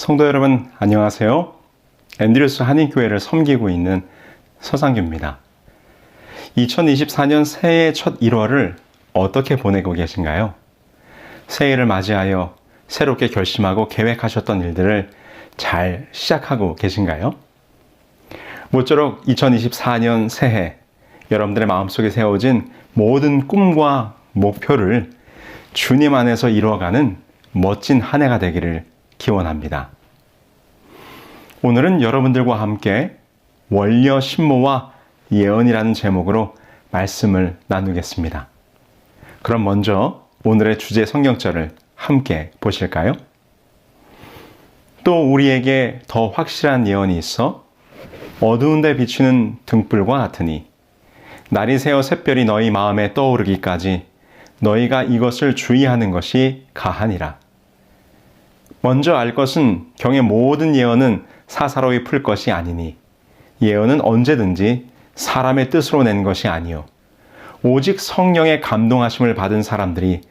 성도 여러분 안녕하세요. 앤드류스 한인교회를 섬기고 있는 서상규입니다. 2024년 새해 첫 1월을 어떻게 보내고 계신가요? 새해를 맞이하여 새롭게 결심하고 계획하셨던 일들을 잘 시작하고 계신가요? 모쪼록 2024년 새해 여러분들의 마음속에 세워진 모든 꿈과 목표를 주님 안에서 이루어가는 멋진 한 해가 되기를 기원합니다. 오늘은 여러분들과 함께 원려 신모와 예언이라는 제목으로 말씀을 나누겠습니다. 그럼 먼저 오늘의 주제 성경절을 함께 보실까요? 또 우리에게 더 확실한 예언이 있어 어두운 데 비추는 등불과 같으니 날이 새어 샛별이 너희 마음에 떠오르기까지 너희가 이것을 주의하는 것이 가하니라. 먼저 알 것은 경의 모든 예언은 사사로이 풀 것이 아니니 예언은 언제든지 사람의 뜻으로 낸 것이 아니요 오직 성령의 감동하심을 받은 사람들이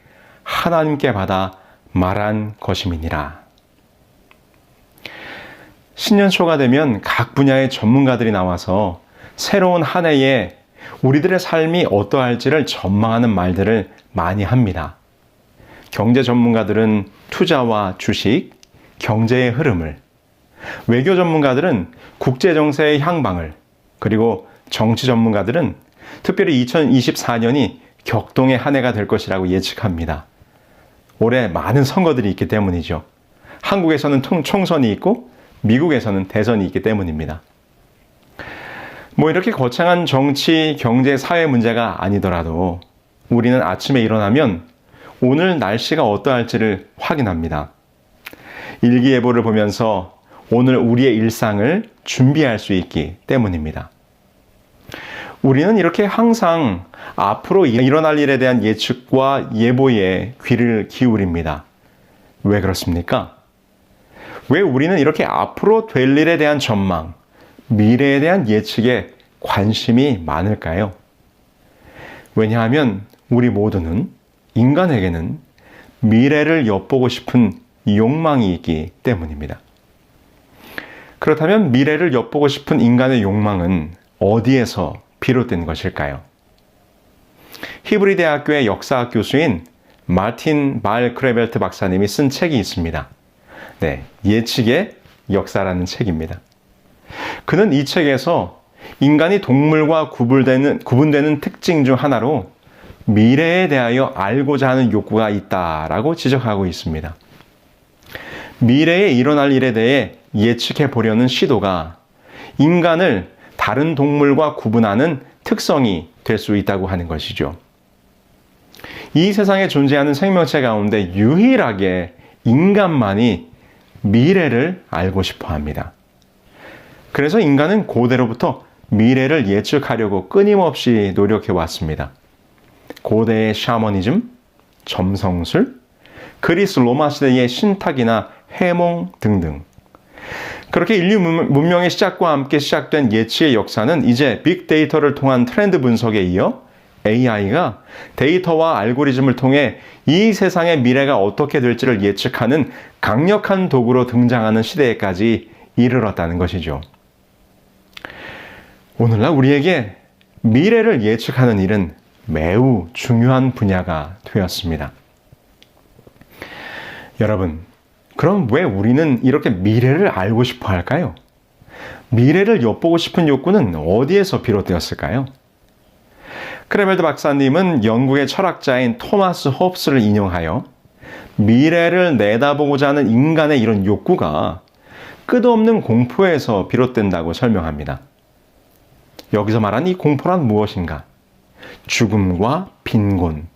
하나님께 받아 말한 것임이니라. 신년 초가 되면 각 분야의 전문가들이 나와서 새로운 한 해에 우리들의 삶이 어떠할지를 전망하는 말들을 많이 합니다. 경제 전문가들은 투자와 주식, 경제의 흐름을, 외교 전문가들은 국제 정세의 향방을, 그리고 정치 전문가들은 특별히 2024년이 격동의 한 해가 될 것이라고 예측합니다. 올해 많은 선거들이 있기 때문이죠. 한국에서는 총선이 있고 미국에서는 대선이 있기 때문입니다. 이렇게 거창한 정치, 경제, 사회 문제가 아니더라도 우리는 아침에 일어나면 오늘 날씨가 어떠할지를 확인합니다. 일기예보를 보면서 오늘 우리의 일상을 준비할 수 있기 때문입니다. 우리는 이렇게 항상 앞으로 일어날 일에 대한 예측과 예보에 귀를 기울입니다. 왜 그렇습니까? 왜 우리는 이렇게 앞으로 될 일에 대한 전망, 미래에 대한 예측에 관심이 많을까요? 왜냐하면 우리 모두는, 인간에게는 미래를 엿보고 싶은 욕망이 있기 때문입니다. 그렇다면 미래를 엿보고 싶은 인간의 욕망은 어디에서 비롯된 것일까요? 히브리 대학교의 역사학 교수인 마틴 발 크레벨트 박사님이 쓴 책이 있습니다. 예측의 역사라는 책입니다. 그는 이 책에서 인간이 동물과 구분되는 특징 중 하나로 미래에 대하여 알고자 하는 욕구가 있다라고 지적하고 있습니다. 미래에 일어날 일에 대해 예측해 보려는 시도가 인간을 다른 동물과 구분하는 특성이 될 수 있다고 하는 것이죠. 이 세상에 존재하는 생명체 가운데 유일하게 인간만이 미래를 알고 싶어 합니다. 그래서 인간은 고대로부터 미래를 예측하려고 끊임없이 노력해 왔습니다. 고대의 샤머니즘, 점성술, 그리스 로마 시대의 신탁이나 해몽 등등. 그렇게 인류 문명의 시작과 함께 시작된 예측의 역사는 이제 빅데이터를 통한 트렌드 분석에 이어 AI가 데이터와 알고리즘을 통해 이 세상의 미래가 어떻게 될지를 예측하는 강력한 도구로 등장하는 시대에까지 이르렀다는 것이죠. 오늘날 우리에게 미래를 예측하는 일은 매우 중요한 분야가 되었습니다. 여러분, 그럼 왜 우리는 이렇게 미래를 알고 싶어 할까요? 미래를 엿보고 싶은 욕구는 어디에서 비롯되었을까요? 크레벨트 박사님은 영국의 철학자인 토마스 홉스를 인용하여 미래를 내다보고자 하는 인간의 이런 욕구가 끝없는 공포에서 비롯된다고 설명합니다. 여기서 말한 이 공포란 무엇인가? 죽음과 빈곤,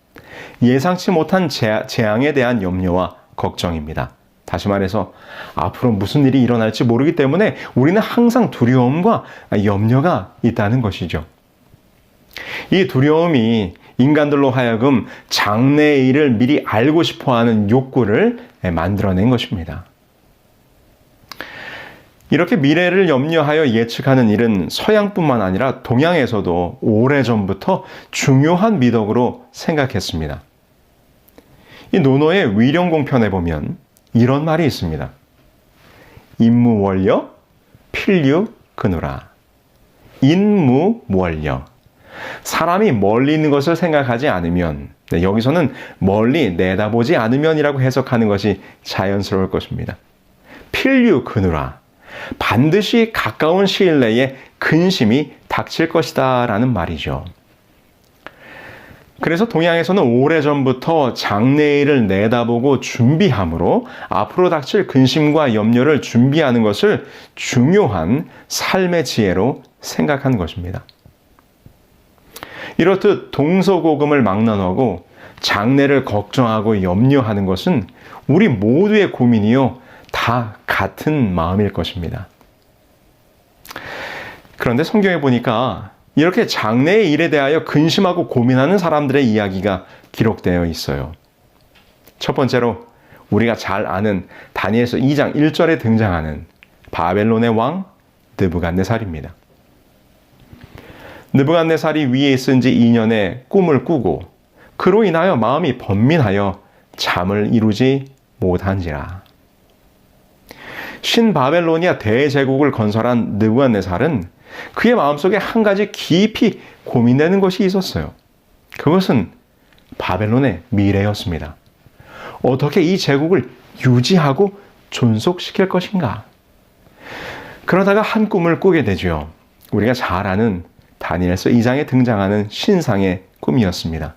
예상치 못한 재앙에 대한 염려와 걱정입니다. 다시 말해서 앞으로 무슨 일이 일어날지 모르기 때문에 우리는 항상 두려움과 염려가 있다는 것이죠. 이 두려움이 인간들로 하여금 장래의 일을 미리 알고 싶어하는 욕구를 만들어낸 것입니다. 이렇게 미래를 염려하여 예측하는 일은 서양뿐만 아니라 동양에서도 오래전부터 중요한 미덕으로 생각했습니다. 이 논어의 위령공편에 보면 이런 말이 있습니다. 인무원려 필류그누라. 인무원려. 사람이 멀리 있는 것을 생각하지 않으면, 여기서는 멀리 내다보지 않으면이라고 해석하는 것이 자연스러울 것입니다. 필류그누라. 반드시 가까운 시일 내에 근심이 닥칠 것이다 라는 말이죠. 그래서 동양에서는 오래전부터 장래일을 내다보고 준비함으로 앞으로 닥칠 근심과 염려를 준비하는 것을 중요한 삶의 지혜로 생각한 것입니다. 이렇듯 동서고금을 막론하고 장래를 걱정하고 염려하는 것은 우리 모두의 고민이요, 다 같은 마음일 것입니다. 그런데 성경에 보니까 이렇게 장래의 일에 대하여 근심하고 고민하는 사람들의 이야기가 기록되어 있어요. 첫 번째로 우리가 잘 아는 다니엘서 2장 1절에 등장하는 바벨론의 왕 느부갓네살입니다. 느부갓네살이 위에 있은 지 2년의 꿈을 꾸고 그로 인하여 마음이 번민하여 잠을 이루지 못한지라. 신바벨로니아 대제국을 건설한 느부갓네살은 그의 마음속에 한 가지 깊이 고민되는 것이 있었어요. 그것은 바벨론의 미래였습니다. 어떻게 이 제국을 유지하고 존속시킬 것인가? 그러다가 한 꿈을 꾸게 되죠. 우리가 잘 아는 다니엘서 2장에 등장하는 신상의 꿈이었습니다.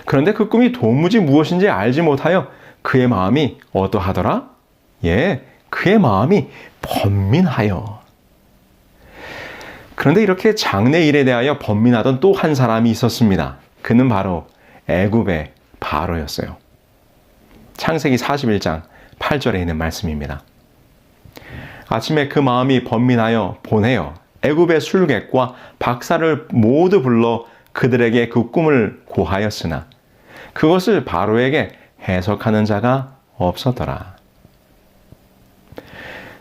그런데 그 꿈이 도무지 무엇인지 알지 못하여 그의 마음이 어떠하더라? 그의 마음이 번민하여. 그런데 이렇게 장래 일에 대하여 번민하던 또 한 사람이 있었습니다. 그는 바로 애굽의 바로였어요. 창세기 41장 8절에 있는 말씀입니다. 아침에 그 마음이 번민하여 보내어 애굽의 술객과 박사를 모두 불러 그들에게 그 꿈을 고하였으나 그것을 바로에게 해석하는 자가 없었더라.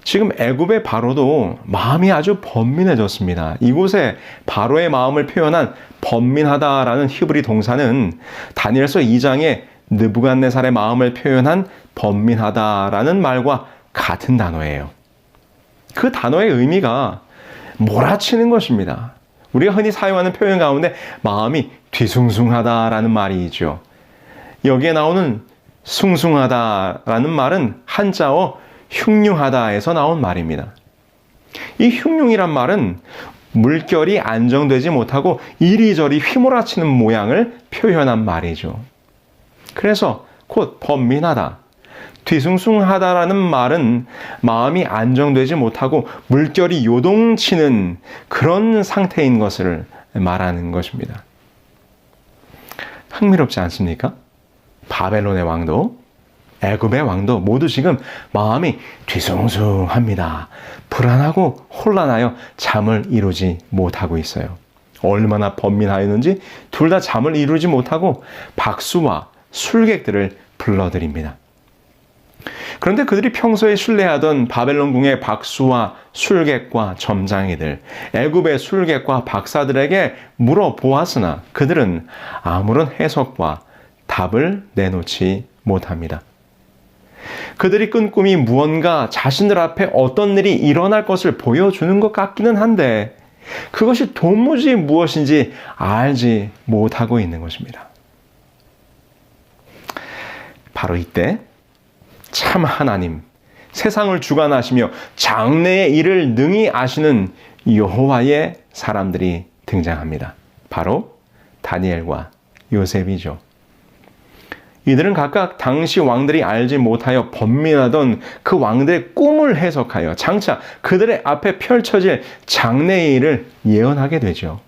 지금 애굽의 바로도 마음이 아주 번민해졌습니다. 이곳에 바로의 마음을 표현한 번민하다라는 히브리 동사는 다니엘서 2장에 느부갓네살의 마음을 표현한 번민하다라는 말과 같은 단어예요. 그 단어의 의미가 몰아치는 것입니다. 우리가 흔히 사용하는 표현 가운데 마음이 뒤숭숭하다라는 말이 있죠. 여기에 나오는 숭숭하다라는 말은 한자어 흉흉하다에서 나온 말입니다. 이 흉흉이란 말은 물결이 안정되지 못하고 이리저리 휘몰아치는 모양을 표현한 말이죠. 그래서 곧 번민하다, 뒤숭숭하다라는 말은 마음이 안정되지 못하고 물결이 요동치는 그런 상태인 것을 말하는 것입니다. 흥미롭지 않습니까? 바벨론의 왕도 애굽의 왕도 모두 지금 마음이 뒤숭숭합니다. 불안하고 혼란하여 잠을 이루지 못하고 있어요. 얼마나 번민하였는지 둘 다 잠을 이루지 못하고 박수와 술객들을 불러들입니다. 그런데 그들이 평소에 신뢰하던 바벨론궁의 박수와 술객과 점장이들, 애굽의 술객과 박사들에게 물어보았으나 그들은 아무런 해석과 답을 내놓지 못합니다. 그들이 꾼 꿈이 무언가 자신들 앞에 어떤 일이 일어날 것을 보여주는 것 같기는 한데 그것이 도무지 무엇인지 알지 못하고 있는 것입니다. 바로 이때 참 하나님, 세상을 주관하시며 장래의 일을 능히 아시는 여호와의 사람들이 등장합니다. 바로 다니엘과 요셉이죠. 이들은 각각 당시 왕들이 알지 못하여 번민하던 그 왕들의 꿈을 해석하여 장차 그들의 앞에 펼쳐질 장래의 일을 예언하게 되죠.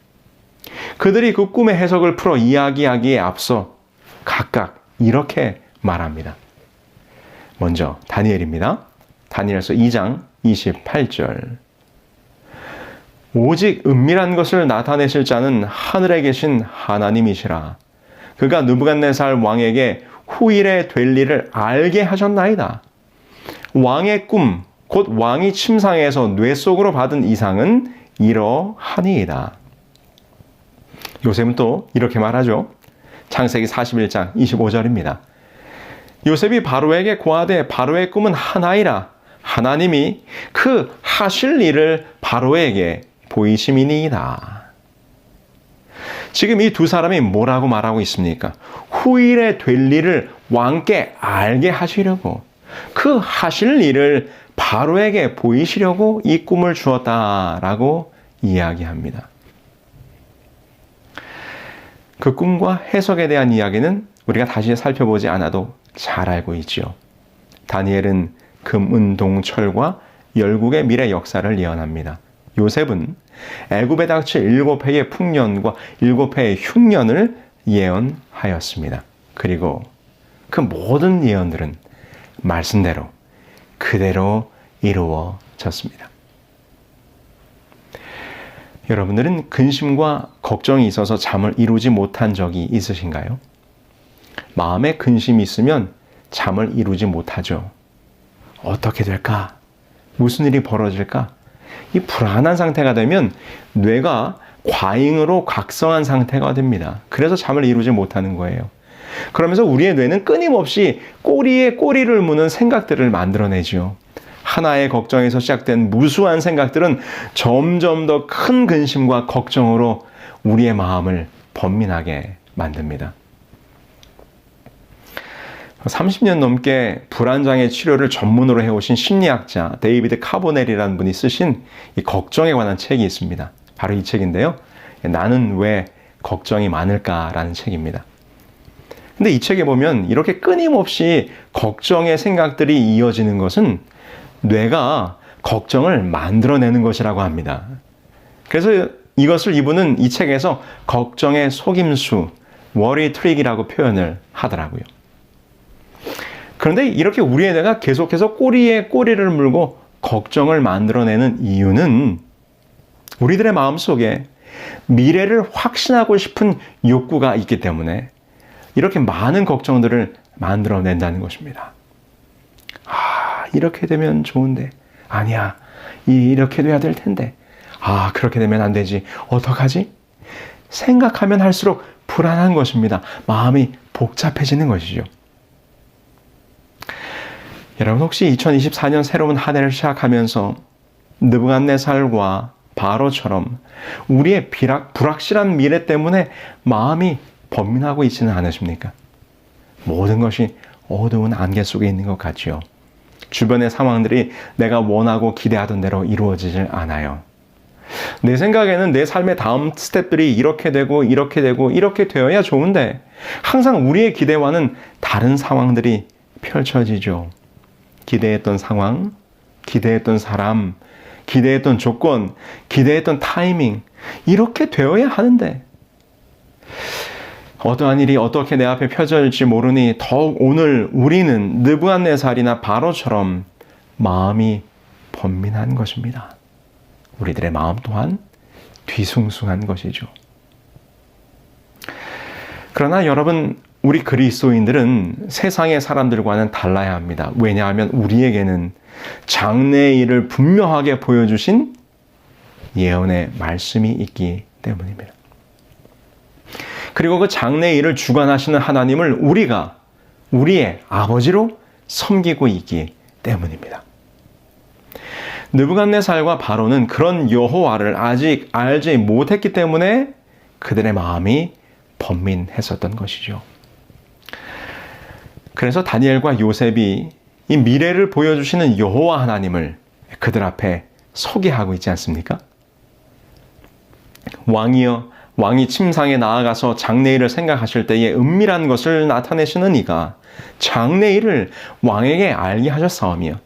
그들이 그 꿈의 해석을 풀어 이야기하기에 앞서 각각 이렇게 말합니다. 먼저 다니엘입니다. 다니엘서 2장 28절. 오직 은밀한 것을 나타내실 자는 하늘에 계신 하나님이시라. 그가 느부갓네살 왕에게 후일에 될 일을 알게 하셨나이다. 왕의 꿈, 곧 왕이 침상에서 뇌 속으로 받은 이상은 이러하니이다. 요셉은 또 이렇게 말하죠. 창세기 41장 25절입니다. 요셉이 바로에게 고하되 바로의 꿈은 하나이라. 하나님이 그 하실 일을 바로에게 보이심이니이다. 지금 이 두 사람이 뭐라고 말하고 있습니까? 후일에 될 일을 왕께 알게 하시려고, 그 하실 일을 바로에게 보이시려고 이 꿈을 주었다라고 이야기합니다. 그 꿈과 해석에 대한 이야기는 우리가 다시 살펴보지 않아도 잘 알고 있지요. 다니엘은 금, 은, 동, 철과 열국의 미래 역사를 예언합니다. 요셉은 애굽에 닥칠 7해의 풍년과 7해의 흉년을 예언하였습니다. 그리고 그 모든 예언들은 말씀대로 그대로 이루어졌습니다. 여러분들은 근심과 걱정이 있어서 잠을 이루지 못한 적이 있으신가요? 마음에 근심이 있으면 잠을 이루지 못하죠. 어떻게 될까? 무슨 일이 벌어질까? 이 불안한 상태가 되면 뇌가 과잉으로 각성한 상태가 됩니다. 그래서 잠을 이루지 못하는 거예요. 그러면서 우리의 뇌는 끊임없이 꼬리에 꼬리를 무는 생각들을 만들어내죠. 하나의 걱정에서 시작된 무수한 생각들은 점점 더 큰 근심과 걱정으로 우리의 마음을 번민하게 만듭니다. 30년 넘게 불안장애 치료를 전문으로 해오신 심리학자 데이비드 카보넬이라는 분이 쓰신 이 걱정에 관한 책이 있습니다. 바로 이 책인데요. 나는 왜 걱정이 많을까라는 책입니다. 근데 이 책에 보면 이렇게 끊임없이 걱정의 생각들이 이어지는 것은 뇌가 걱정을 만들어내는 것이라고 합니다. 그래서 이것을 이분은 이 책에서 걱정의 속임수, worry trick이라고 표현을 하더라고요. 그런데 이렇게 우리의 뇌가 계속해서 꼬리에 꼬리를 물고 걱정을 만들어내는 이유는 우리들의 마음속에 미래를 확신하고 싶은 욕구가 있기 때문에 이렇게 많은 걱정들을 만들어낸다는 것입니다. 이렇게 되면 좋은데, 아니야, 이렇게 돼야 될 텐데, 그렇게 되면 안 되지, 어떡하지? 생각하면 할수록 불안한 것입니다. 마음이 복잡해지는 것이죠. 여러분, 혹시 2024년 새로운 한 해를 시작하면서 느부갓네살과 바로처럼 우리의 불확실한 미래 때문에 마음이 번민하고 있지는 않으십니까? 모든 것이 어두운 안개 속에 있는 것 같지요. 주변의 상황들이 내가 원하고 기대하던 대로 이루어지질 않아요. 내 생각에는 내 삶의 다음 스텝들이 이렇게 되고 이렇게 되고 이렇게 되어야 좋은데 항상 우리의 기대와는 다른 상황들이 펼쳐지죠. 기대했던 상황, 기대했던 사람, 기대했던 조건, 기대했던 타이밍, 이렇게 되어야 하는데 어떠한 일이 어떻게 내 앞에 펼쳐질지 모르니 더욱 오늘 우리는 느부갓네살이나 바로처럼 마음이 번민한 것입니다. 우리들의 마음 또한 뒤숭숭한 것이죠. 그러나 여러분, 우리 그리스도인들은 세상의 사람들과는 달라야 합니다. 왜냐하면 우리에게는 장래의 일을 분명하게 보여주신 예언의 말씀이 있기 때문입니다. 그리고 그 장래의 일을 주관하시는 하나님을 우리가 우리의 아버지로 섬기고 있기 때문입니다. 느부갓네살과 바로는 그런 여호와를 아직 알지 못했기 때문에 그들의 마음이 번민했었던 것이죠. 그래서 다니엘과 요셉이 이 미래를 보여주시는 여호와 하나님을 그들 앞에 소개하고 있지 않습니까? 왕이 침상에 나아가서 장래일을 생각하실 때에 은밀한 것을 나타내시는 이가 장래일을 왕에게 알게 하셨사오며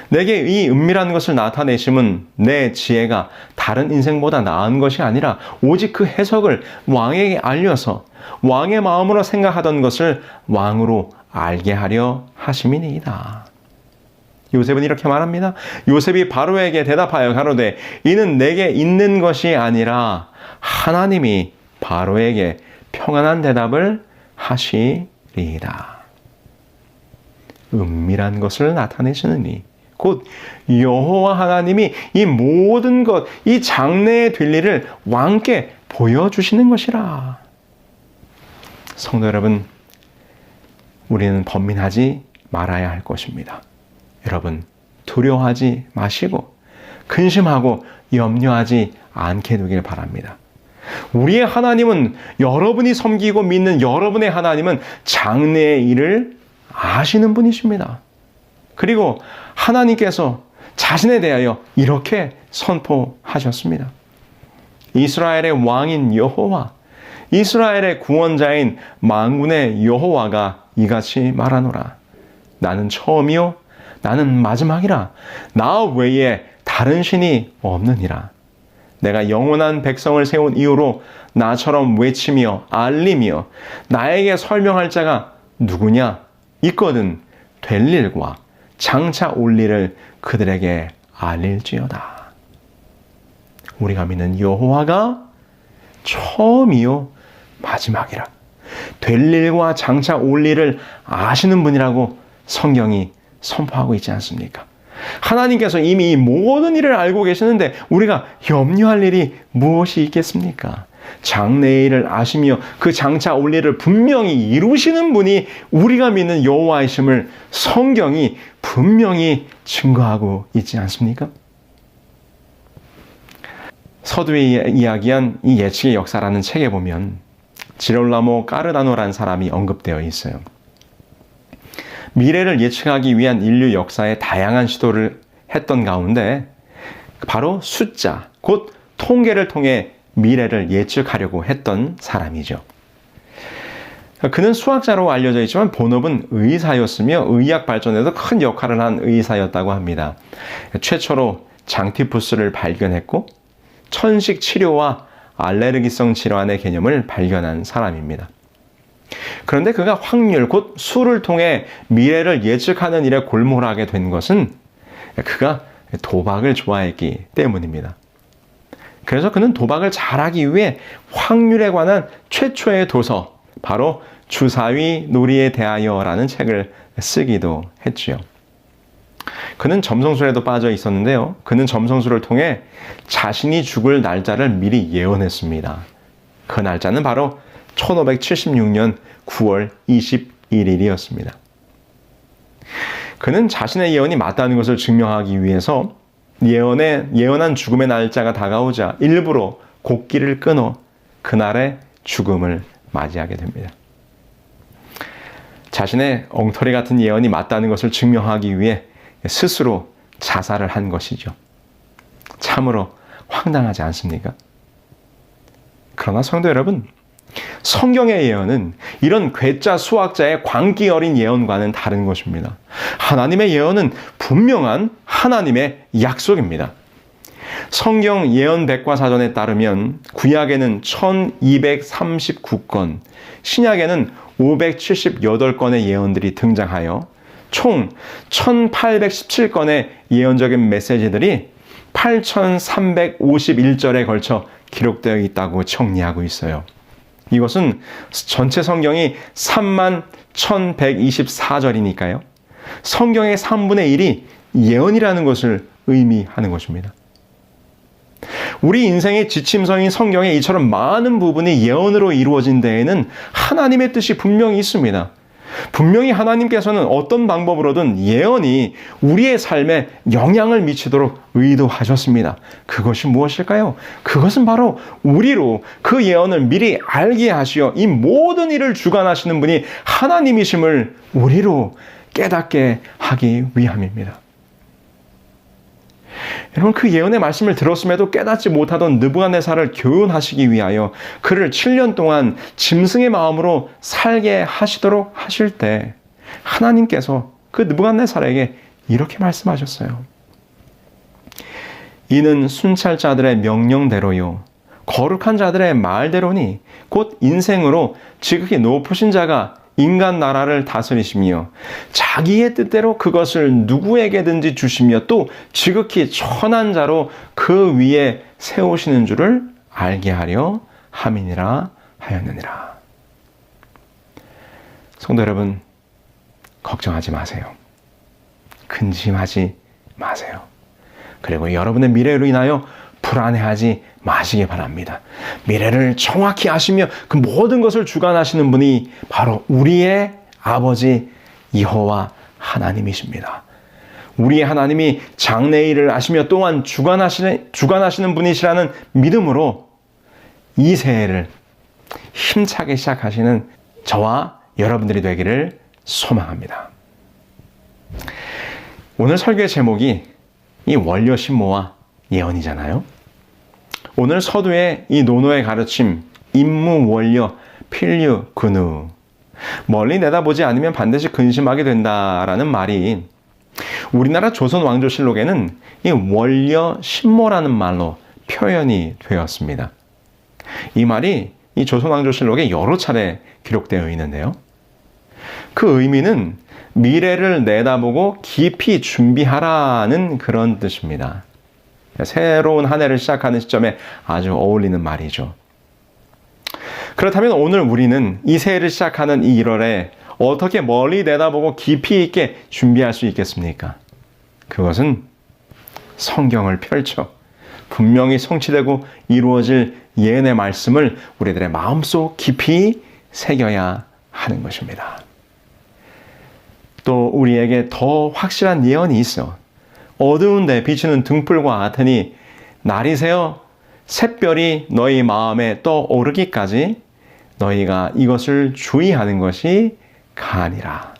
내게 이 은밀한 것을 나타내심은 내 지혜가 다른 인생보다 나은 것이 아니라 오직 그 해석을 왕에게 알려서 왕의 마음으로 생각하던 것을 왕으로 알게 하려 하심이니이다. 요셉은 이렇게 말합니다. 요셉이 바로에게 대답하여 가로되 이는 내게 있는 것이 아니라 하나님이 바로에게 평안한 대답을 하시리이다. 은밀한 것을 나타내시느니 곧 여호와 하나님이 이 모든 것, 이 장래에 될 일을 왕께 보여주시는 것이라. 성도 여러분, 우리는 번민하지 말아야 할 것입니다. 여러분, 두려워하지 마시고 근심하고 염려하지 않게 되길 바랍니다. 우리의 하나님은, 여러분이 섬기고 믿는 여러분의 하나님은 장래의 일을 아시는 분이십니다. 그리고 하나님께서 자신에 대하여 이렇게 선포하셨습니다. 이스라엘의 왕인 여호와, 이스라엘의 구원자인 만군의 여호와가 이같이 말하노라. 나는 처음이요 나는 마지막이라. 나 외에 다른 신이 없느니라. 내가 영원한 백성을 세운 이후로 나처럼 외치며 알리며 나에게 설명할 자가 누구냐? 있거든 될 일과 장차 올 일을 그들에게 알릴지어다. 우리가 믿는 여호와가 처음이요 마지막이라. 될 일과 장차 올 일을 아시는 분이라고 성경이 선포하고 있지 않습니까? 하나님께서 이미 이 모든 일을 알고 계시는데 우리가 염려할 일이 무엇이 있겠습니까? 장래의 일을 아시며 그 장차 올 일을 분명히 이루시는 분이 우리가 믿는 여호와이심을 성경이 분명히 증거하고 있지 않습니까? 서두에 이야기한 이 예측의 역사라는 책에 보면 지롤라모 까르다노라는 사람이 언급되어 있어요. 미래를 예측하기 위한 인류 역사의 다양한 시도를 했던 가운데 바로 숫자, 곧 통계를 통해 미래를 예측하려고 했던 사람이죠. 그는 수학자로 알려져 있지만 본업은 의사였으며 의학 발전에도 큰 역할을 한 의사였다고 합니다. 최초로 장티푸스를 발견했고 천식 치료와 알레르기성 질환의 개념을 발견한 사람입니다. 그런데 그가 확률, 곧 수를 통해 미래를 예측하는 일에 골몰하게 된 것은 그가 도박을 좋아했기 때문입니다. 그래서 그는 도박을 잘하기 위해 확률에 관한 최초의 도서, 바로 주사위 놀이에 대하여라는 책을 쓰기도 했지요. 그는 점성술에도 빠져 있었는데요. 그는 점성술을 통해 자신이 죽을 날짜를 미리 예언했습니다. 그 날짜는 바로 1576년 9월 21일이었습니다. 그는 자신의 예언이 맞다는 것을 증명하기 위해서 예언한 죽음의 날짜가 다가오자 일부러 곡기를 끊어 그날의 죽음을 맞이하게 됩니다. 자신의 엉터리 같은 예언이 맞다는 것을 증명하기 위해 스스로 자살을 한 것이죠. 참으로 황당하지 않습니까? 그러나 성도 여러분, 성경의 예언은 이런 괴짜 수학자의 광기 어린 예언과는 다른 것입니다. 하나님의 예언은 분명한 하나님의 약속입니다. 성경 예언 백과사전에 따르면 구약에는 1239건, 신약에는 578건의 예언들이 등장하여 총 1817건의 예언적인 메시지들이 8351절에 걸쳐 기록되어 있다고 정리하고 있어요. 이것은 전체 성경이 31,124절이니까요. 성경의 3분의 1이 예언이라는 것을 의미하는 것입니다. 우리 인생의 지침서인 성경에 이처럼 많은 부분이 예언으로 이루어진 데에는 하나님의 뜻이 분명히 있습니다. 분명히 하나님께서는 어떤 방법으로든 예언이 우리의 삶에 영향을 미치도록 의도하셨습니다. 그것이 무엇일까요? 그것은 바로 우리로 그 예언을 미리 알게 하시어 이 모든 일을 주관하시는 분이 하나님이심을 우리로 깨닫게 하기 위함입니다. 여러분, 그 예언의 말씀을 들었음에도 깨닫지 못하던 느부갓네살을 교훈하시기 위하여 그를 7년 동안 짐승의 마음으로 살게 하시도록 하실 때 하나님께서 그 느부갓네살에게 이렇게 말씀하셨어요. 이는 순찰자들의 명령대로요 거룩한 자들의 말대로니 곧 인생으로 지극히 높으신 자가 인간 나라를 다스리시며 자기의 뜻대로 그것을 누구에게든지 주시며 또 지극히 천한 자로 그 위에 세우시는 줄을 알게 하려 함이니라 하였느니라. 성도 여러분, 걱정하지 마세요. 근심하지 마세요. 그리고 여러분의 미래로 인하여 불안해하지 마시기 바랍니다. 미래를 정확히 아시며 그 모든 것을 주관하시는 분이 바로 우리의 아버지 여호와 하나님이십니다. 우리 하나님이 장래일을 아시며 또한 주관하시는 분이시라는 믿음으로 이 새해를 힘차게 시작하시는 저와 여러분들이 되기를 소망합니다. 오늘 설교의 제목이 이 원려신모와 예언이잖아요. 오늘 서두의 이 노노의 가르침, 임무, 원려, 필류, 근우, 멀리 내다보지 않으면 반드시 근심하게 된다라는 말이 우리나라 조선 왕조실록에는 이 원려신모라는 말로 표현이 되었습니다. 이 말이 이 조선 왕조실록에 여러 차례 기록되어 있는데요. 그 의미는 미래를 내다보고 깊이 준비하라는 그런 뜻입니다. 새로운 한 해를 시작하는 시점에 아주 어울리는 말이죠. 그렇다면 오늘 우리는 이 새해를 시작하는 이 1월에 어떻게 멀리 내다보고 깊이 있게 준비할 수 있겠습니까? 그것은 성경을 펼쳐 분명히 성취되고 이루어질 예언의 말씀을 우리들의 마음속 깊이 새겨야 하는 것입니다. 또 우리에게 더 확실한 예언이 있어. 어두운 데 비추는 등불과 같으니 날이 새어 샛별이 너희 마음에 떠오르기까지 너희가 이것을 주의하는 것이 가니라.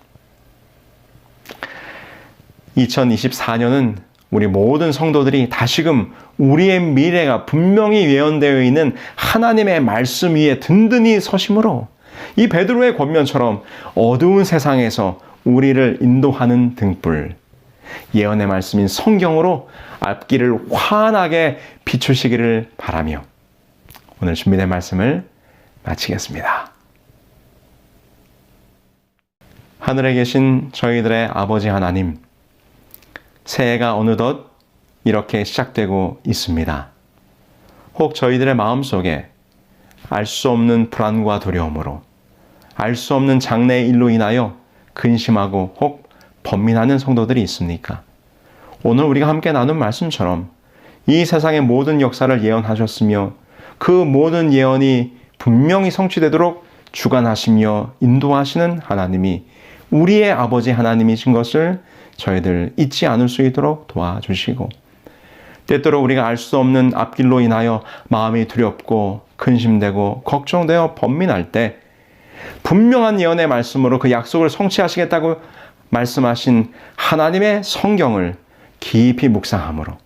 2024년은 우리 모든 성도들이 다시금 우리의 미래가 분명히 예언되어 있는 하나님의 말씀 위에 든든히 서심으로 이 베드로의 권면처럼 어두운 세상에서 우리를 인도하는 등불, 예언의 말씀인 성경으로 앞길을 환하게 비추시기를 바라며 오늘 준비된 말씀을 마치겠습니다. 하늘에 계신 저희들의 아버지 하나님, 새해가 어느덧 이렇게 시작되고 있습니다. 혹 저희들의 마음속에 알 수 없는 불안과 두려움으로 알 수 없는 장래의 일로 인하여 근심하고 혹 번민하는 성도들이 있습니까? 오늘 우리가 함께 나눈 말씀처럼 이 세상의 모든 역사를 예언하셨으며 그 모든 예언이 분명히 성취되도록 주관하시며 인도하시는 하나님이 우리의 아버지 하나님이신 것을 저희들 잊지 않을 수 있도록 도와주시고 때때로 우리가 알 수 없는 앞길로 인하여 마음이 두렵고 근심되고 걱정되어 번민할 때 분명한 예언의 말씀으로 그 약속을 성취하시겠다고 말씀하신 하나님의 성경을 깊이 묵상함으로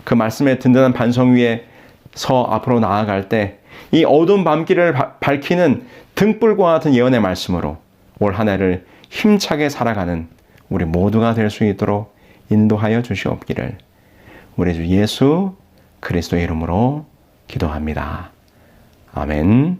그 말씀의 든든한 반성 위에 서 앞으로 나아갈 때 이 어두운 밤길을 밝히는 등불과 같은 예언의 말씀으로 올 한 해를 힘차게 살아가는 우리 모두가 될 수 있도록 인도하여 주시옵기를 우리 주 예수 그리스도의 이름으로 기도합니다. 아멘.